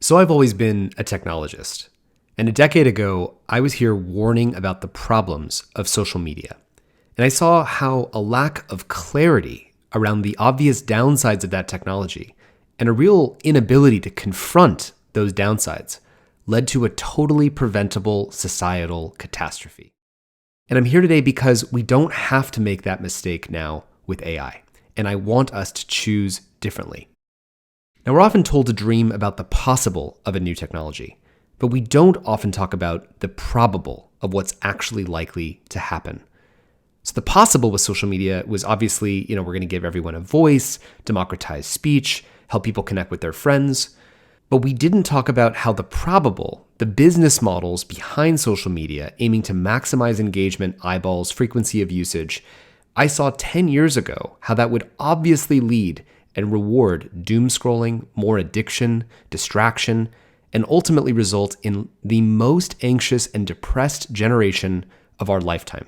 So I've always been a technologist. And a decade ago, I was here warning about the problems of social media. And I saw how a lack of clarity around the obvious downsides of that technology and a real inability to confront those downsides led to a totally preventable societal catastrophe. And I'm here today because we don't have to make that mistake now with AI. And I want us to choose differently. Now, we're often told to dream about the possible of a new technology, but we don't often talk about the probable of what's actually likely to happen. So the possible with social media was obviously, we're going to give everyone a voice, democratize speech, help people connect with their friends. But we didn't talk about how the probable, the business models behind social media aiming to maximize engagement, eyeballs, frequency of usage, I saw 10 years ago how that would obviously lead and reward doom scrolling, more addiction, distraction, and ultimately result in the most anxious and depressed generation of our lifetime.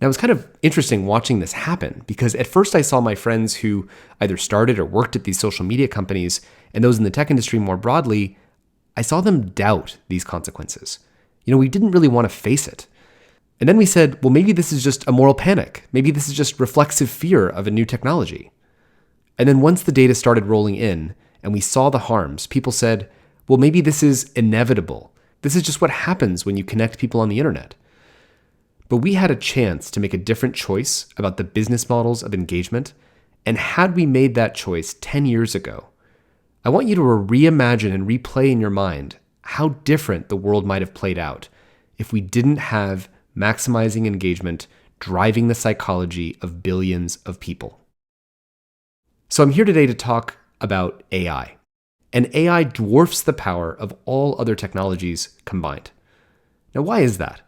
Now, it was kind of interesting watching this happen because at first I saw my friends who either started or worked at these social media companies and those in the tech industry more broadly, I saw them doubt these consequences. We didn't really want to face it. And then we said, well, maybe this is just a moral panic. Maybe this is just reflexive fear of a new technology. And then once the data started rolling in and we saw the harms, people said, well, maybe this is inevitable. This is just what happens when you connect people on the internet. But we had a chance to make a different choice about the business models of engagement. And had we made that choice 10 years ago, I want you to reimagine and replay in your mind how different the world might have played out if we didn't have maximizing engagement driving the psychology of billions of people. So I'm here today to talk about AI. And AI dwarfs the power of all other technologies combined. Now, why is that?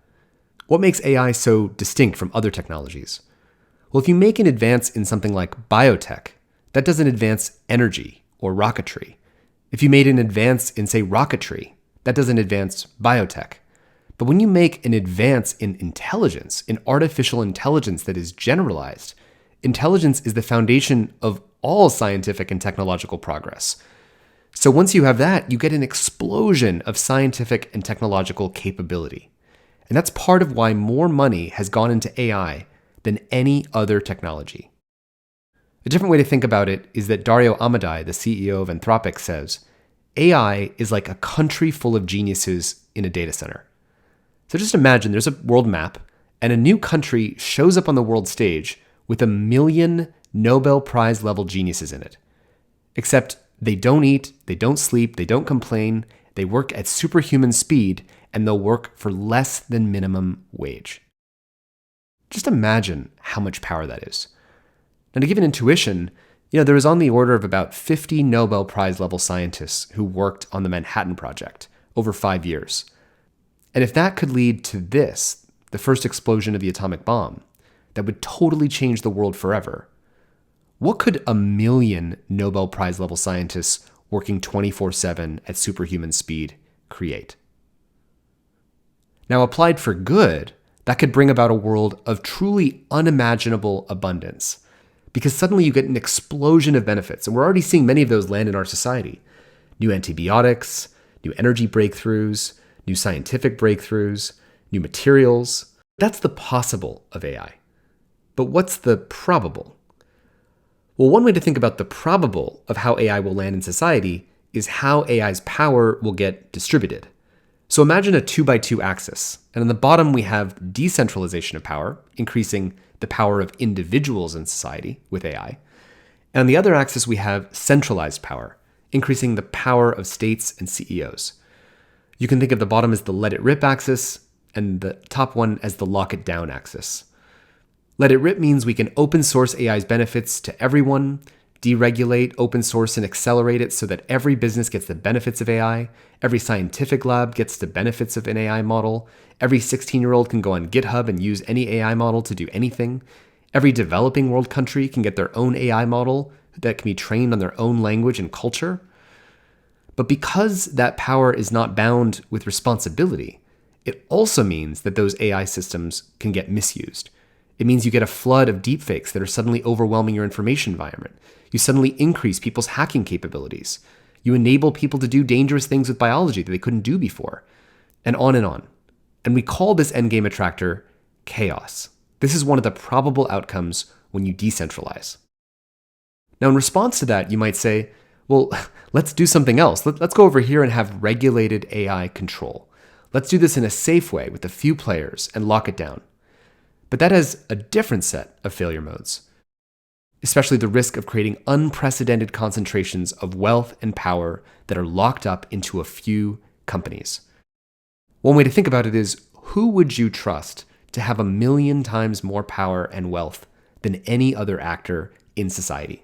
What makes AI so distinct from other technologies? Well, if you make an advance in something like biotech, that doesn't advance energy or rocketry. If you made an advance in, say, rocketry, that doesn't advance biotech. But when you make an advance in intelligence, in artificial intelligence that is generalized, intelligence is the foundation of all scientific and technological progress. So once you have that, you get an explosion of scientific and technological capability. And that's part of why more money has gone into AI than any other technology. A different way to think about it is that Dario Amodei, the CEO of Anthropic, says, AI is like a country full of geniuses in a data center. So just imagine there's a world map and a new country shows up on the world stage with 1 million Nobel Prize level geniuses in it. Except they don't eat, they don't sleep, they don't complain, they work at superhuman speed, and they'll work for less than minimum wage. Just imagine how much power that is. Now, to give an intuition, there was on the order of about 50 Nobel Prize level scientists who worked on the Manhattan Project over 5 years. And if that could lead to this, the first explosion of the atomic bomb, that would totally change the world forever, what could 1 million Nobel Prize level scientists working 24/7 at superhuman speed create? Now, applied for good, that could bring about a world of truly unimaginable abundance, because suddenly you get an explosion of benefits, and we're already seeing many of those land in our society. New antibiotics, new energy breakthroughs, new scientific breakthroughs, new materials. That's the possible of AI. But what's the probable? Well, one way to think about the probable of how AI will land in society is how AI's power will get distributed. So imagine a 2x2 axis, and on the bottom we have decentralization of power, increasing the power of individuals in society with AI. And on the other axis we have centralized power, increasing the power of states and CEOs. You can think of the bottom as the let it rip axis, and the top one as the lock it down axis. Let it rip means we can open source AI's benefits to everyone, deregulate, open source, and accelerate it so that every business gets the benefits of AI, every scientific lab gets the benefits of an AI model, every 16-year-old can go on GitHub and use any AI model to do anything, every developing world country can get their own AI model that can be trained on their own language and culture. But because that power is not bound with responsibility, it also means that those AI systems can get misused. It means you get a flood of deepfakes that are suddenly overwhelming your information environment. You suddenly increase people's hacking capabilities. You enable people to do dangerous things with biology that they couldn't do before, and on and on. And we call this endgame attractor chaos. This is one of the probable outcomes when you decentralize. Now, in response to that, you might say, well, let's do something else. Let's go over here and have regulated AI control. Let's do this in a safe way with a few players and lock it down. But that has a different set of failure modes, especially the risk of creating unprecedented concentrations of wealth and power that are locked up into a few companies. One way to think about it is, who would you trust to have 1,000,000 times more power and wealth than any other actor in society?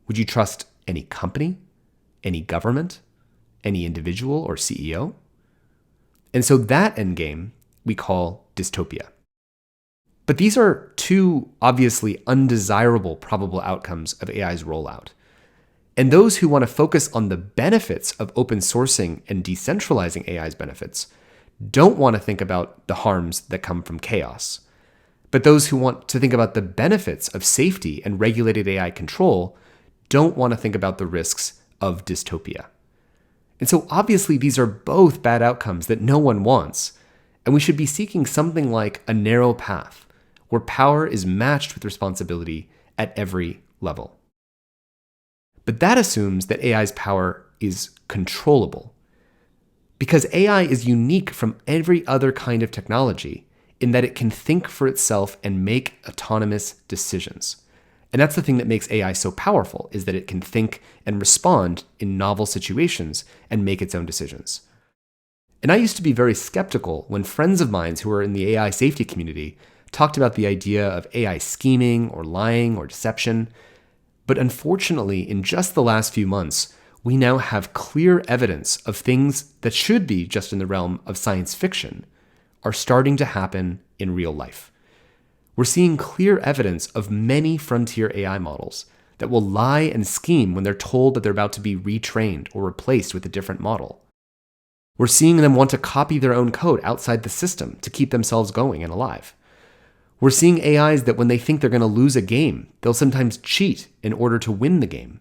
Would you trust any company, any government, any individual or CEO? And so that endgame we call dystopia. But these are two obviously undesirable probable outcomes of AI's rollout. And those who want to focus on the benefits of open sourcing and decentralizing AI's benefits don't want to think about the harms that come from chaos. But those who want to think about the benefits of safety and regulated AI control don't want to think about the risks of dystopia. And so obviously these are both bad outcomes that no one wants, and we should be seeking something like a narrow path where power is matched with responsibility at every level. But that assumes that AI's power is controllable, because AI is unique from every other kind of technology in that it can think for itself and make autonomous decisions. And that's the thing that makes AI so powerful, is that it can think and respond in novel situations and make its own decisions. And I used to be very skeptical when friends of mine who are in the AI safety community talked about the idea of AI scheming or lying or deception. But unfortunately, in just the last few months, we now have clear evidence of things that should be just in the realm of science fiction are starting to happen in real life. We're seeing clear evidence of many frontier AI models that will lie and scheme when they're told that they're about to be retrained or replaced with a different model. We're seeing them want to copy their own code outside the system to keep themselves going and alive. We're seeing AIs that when they think they're going to lose a game, they'll sometimes cheat in order to win the game.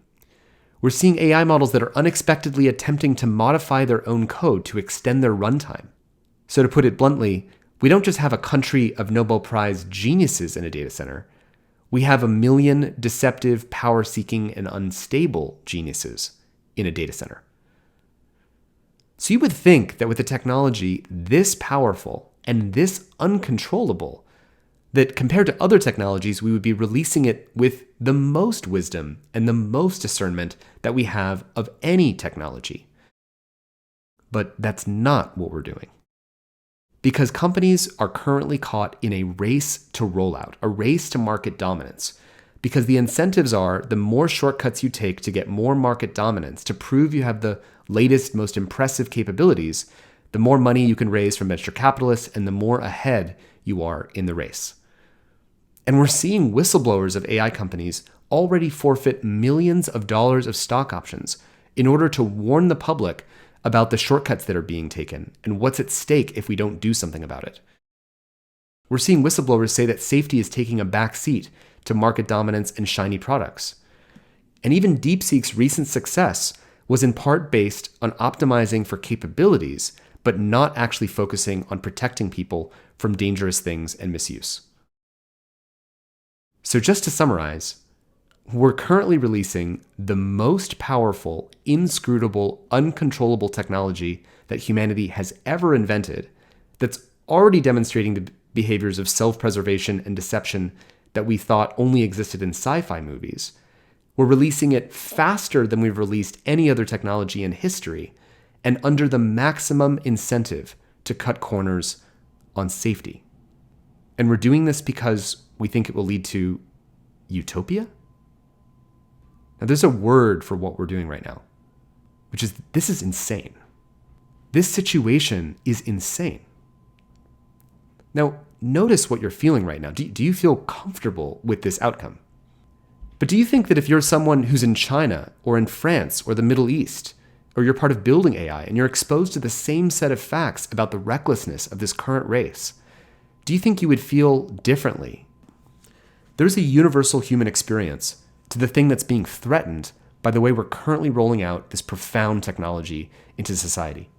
We're seeing AI models that are unexpectedly attempting to modify their own code to extend their runtime. So to put it bluntly, we don't just have a country of Nobel Prize geniuses in a data center. We have 1,000,000 deceptive, power-seeking, and unstable geniuses in a data center. So you would think that with a technology this powerful and this uncontrollable, that compared to other technologies, we would be releasing it with the most wisdom and the most discernment that we have of any technology. But that's not what we're doing. Because companies are currently caught in a race to rollout, a race to market dominance. Because the incentives are the more shortcuts you take to get more market dominance, to prove you have the latest, most impressive capabilities, the more money you can raise from venture capitalists and the more ahead you are in the race. And we're seeing whistleblowers of AI companies already forfeit millions of dollars of stock options in order to warn the public about the shortcuts that are being taken and what's at stake if we don't do something about it. We're seeing whistleblowers say that safety is taking a back seat to market dominance and shiny products. And even DeepSeek's recent success was in part based on optimizing for capabilities, but not actually focusing on protecting people from dangerous things and misuse. So just to summarize, we're currently releasing the most powerful, inscrutable, uncontrollable technology that humanity has ever invented that's already demonstrating the behaviors of self-preservation and deception that we thought only existed in sci-fi movies. We're releasing it faster than we've released any other technology in history and under the maximum incentive to cut corners on safety. And we're doing this because we think it will lead to utopia? Now, there's a word for what we're doing right now, which is this is insane. This situation is insane. Now, notice what you're feeling right now. Do you feel comfortable with this outcome? But do you think that if you're someone who's in China or in France or the Middle East, or you're part of building AI and you're exposed to the same set of facts about the recklessness of this current race, do you think you would feel differently? There's a universal human experience to the thing that's being threatened by the way we're currently rolling out this profound technology into society.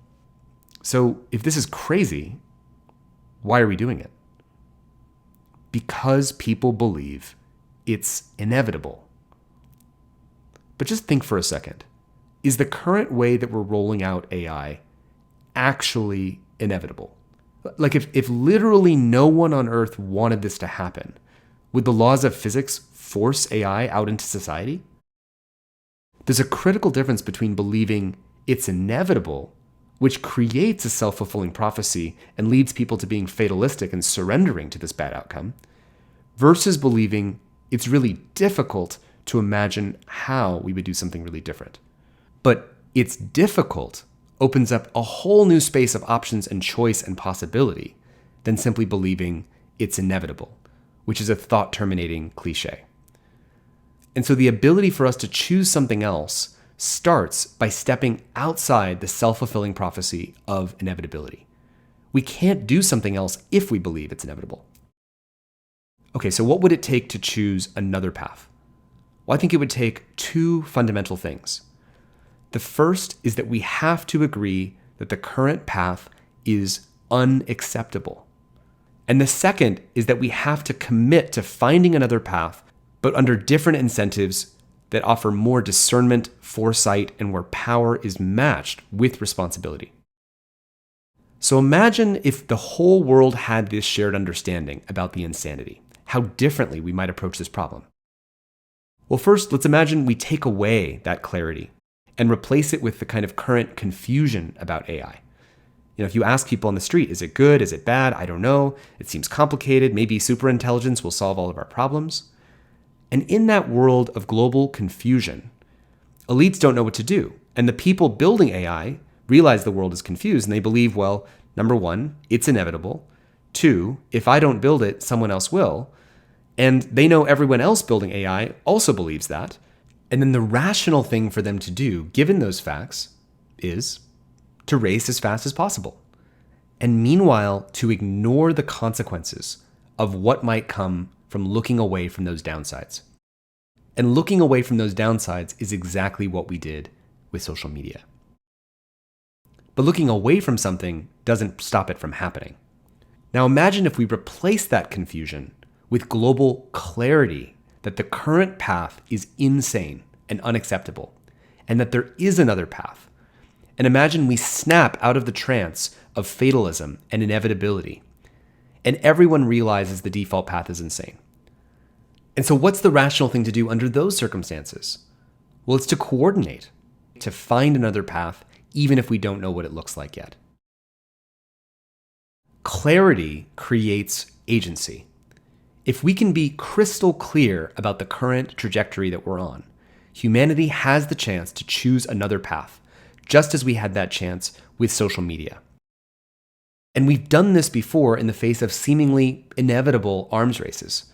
So if this is crazy, why are we doing it? Because people believe it's inevitable. But just think for a second. Is the current way that we're rolling out AI actually inevitable? Like if literally no one on Earth wanted this to happen, would the laws of physics force AI out into society? There's a critical difference between believing it's inevitable, which creates a self-fulfilling prophecy and leads people to being fatalistic and surrendering to this bad outcome, versus believing it's really difficult to imagine how we would do something really different. But it's difficult opens up a whole new space of options and choice and possibility than simply believing it's inevitable, which is a thought-terminating cliche. And so the ability for us to choose something else starts by stepping outside the self-fulfilling prophecy of inevitability. We can't do something else if we believe it's inevitable. Okay, so what would it take to choose another path? Well, I think it would take two fundamental things. The first is that we have to agree that the current path is unacceptable. And the second is that we have to commit to finding another path, but under different incentives that offer more discernment, foresight, and where power is matched with responsibility. So imagine if the whole world had this shared understanding about the insanity, how differently we might approach this problem. Well, first, let's imagine we take away that clarity and replace it with the kind of current confusion about AI. If you ask people on the street, is it good? Is it bad? I don't know. It seems complicated. Maybe superintelligence will solve all of our problems. And in that world of global confusion, elites don't know what to do. And the people building AI realize the world is confused and they believe, well, number one, it's inevitable. Two, if I don't build it, someone else will. And they know everyone else building AI also believes that. And then the rational thing for them to do, given those facts, is to race as fast as possible. And meanwhile, to ignore the consequences of what might come from looking away from those downsides. And looking away from those downsides is exactly what we did with social media. But looking away from something doesn't stop it from happening. Now imagine if we replace that confusion with global clarity that the current path is insane and unacceptable, and that there is another path. And imagine we snap out of the trance of fatalism and inevitability, and everyone realizes the default path is insane. And so what's the rational thing to do under those circumstances? Well, it's to coordinate, to find another path, even if we don't know what it looks like yet. Clarity creates agency. If we can be crystal clear about the current trajectory that we're on, humanity has the chance to choose another path, just as we had that chance with social media. And we've done this before in the face of seemingly inevitable arms races.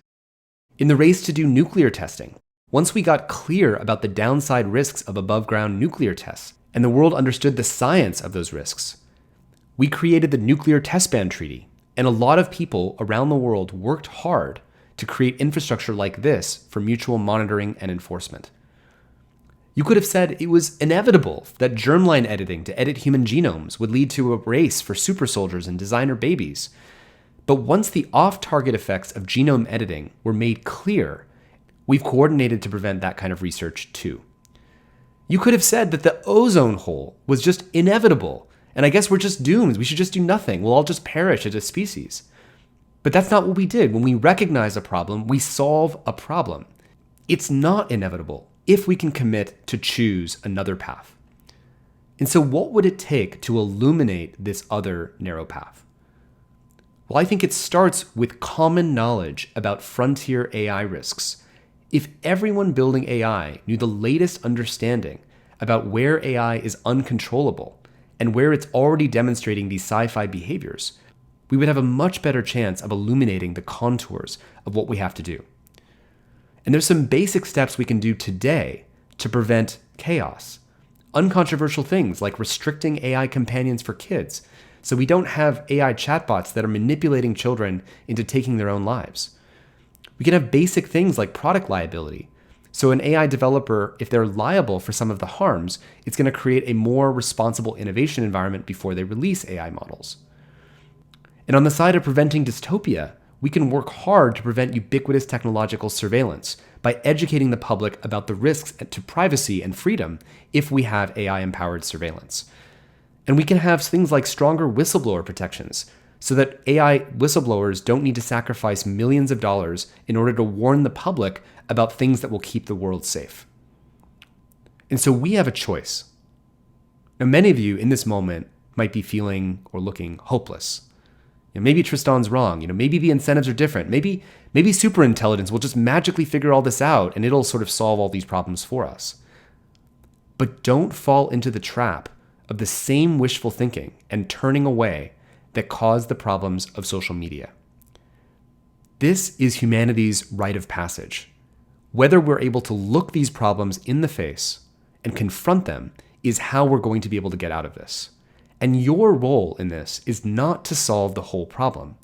In the race to do nuclear testing, once we got clear about the downside risks of above-ground nuclear tests, and the world understood the science of those risks, we created the Nuclear Test Ban Treaty. And a lot of people around the world worked hard to create infrastructure like this for mutual monitoring and enforcement. You could have said it was inevitable that germline editing to edit human genomes would lead to a race for super soldiers and designer babies. But once the off-target effects of genome editing were made clear, we've coordinated to prevent that kind of research too. You could have said that the ozone hole was just inevitable, and I guess we're just doomed. We should just do nothing. We'll all just perish as a species. But that's not what we did. When we recognize a problem, we solve a problem. It's not inevitable if we can commit to choose another path. And so what would it take to illuminate this other narrow path? Well, I think it starts with common knowledge about frontier AI risks. If everyone building AI knew the latest understanding about where AI is uncontrollable, and where it's already demonstrating these sci-fi behaviors, we would have a much better chance of illuminating the contours of what we have to do. And there's some basic steps we can do today to prevent chaos. Uncontroversial things like restricting AI companions for kids, so we don't have AI chatbots that are manipulating children into taking their own lives. We can have basic things like product liability, So an AI developer, if they're liable for some of the harms, it's going to create a more responsible innovation environment before they release AI models. And on the side of preventing dystopia, we can work hard to prevent ubiquitous technological surveillance by educating the public about the risks to privacy and freedom if we have AI-empowered surveillance. And we can have things like stronger whistleblower protections so that AI whistleblowers don't need to sacrifice millions of dollars in order to warn the public about things that will keep the world safe. And so we have a choice. Now, many of you in this moment might be feeling or looking hopeless. Maybe Tristan's wrong. Maybe the incentives are different. Maybe superintelligence will just magically figure all this out and it'll sort of solve all these problems for us. But don't fall into the trap of the same wishful thinking and turning away that caused the problems of social media. This is humanity's rite of passage. Whether we're able to look these problems in the face and confront them is how we're going to be able to get out of this. And your role in this is not to solve the whole problem,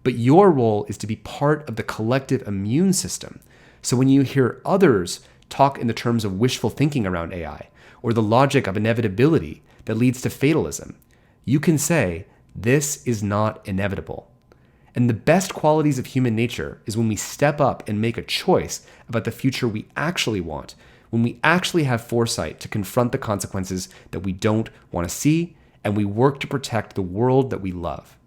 but your role is to be part of the collective immune system. So when you hear others talk in the terms of wishful thinking around AI, or the logic of inevitability that leads to fatalism, you can say, this is not inevitable. And the best qualities of human nature is when we step up and make a choice about the future we actually want, when we actually have foresight to confront the consequences that we don't want to see, and we work to protect the world that we love.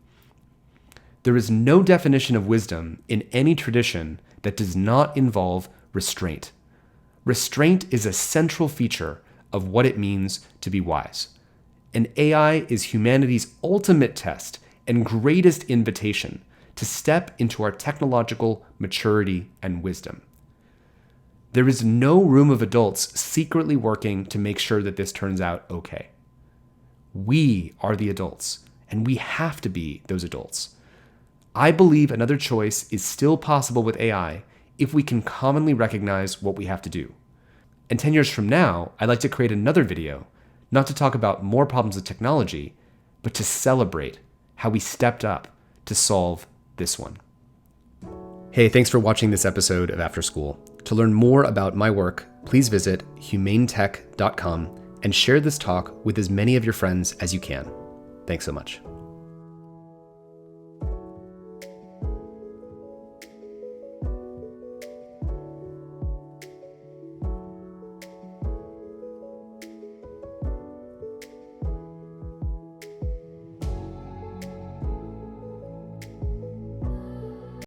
There is no definition of wisdom in any tradition that does not involve restraint. Restraint is a central feature of what it means to be wise. And AI is humanity's ultimate test and greatest invitation to step into our technological maturity and wisdom. There is no room of adults secretly working to make sure that this turns out okay. We are the adults, and we have to be those adults. I believe another choice is still possible with AI if we can commonly recognize what we have to do. And 10 years from now, I'd like to create another video, not to talk about more problems with technology, but to celebrate how we stepped up to solve this one. Hey, thanks for watching this episode of After School. To learn more about my work, please visit humanetech.com and share this talk with as many of your friends as you can. Thanks so much.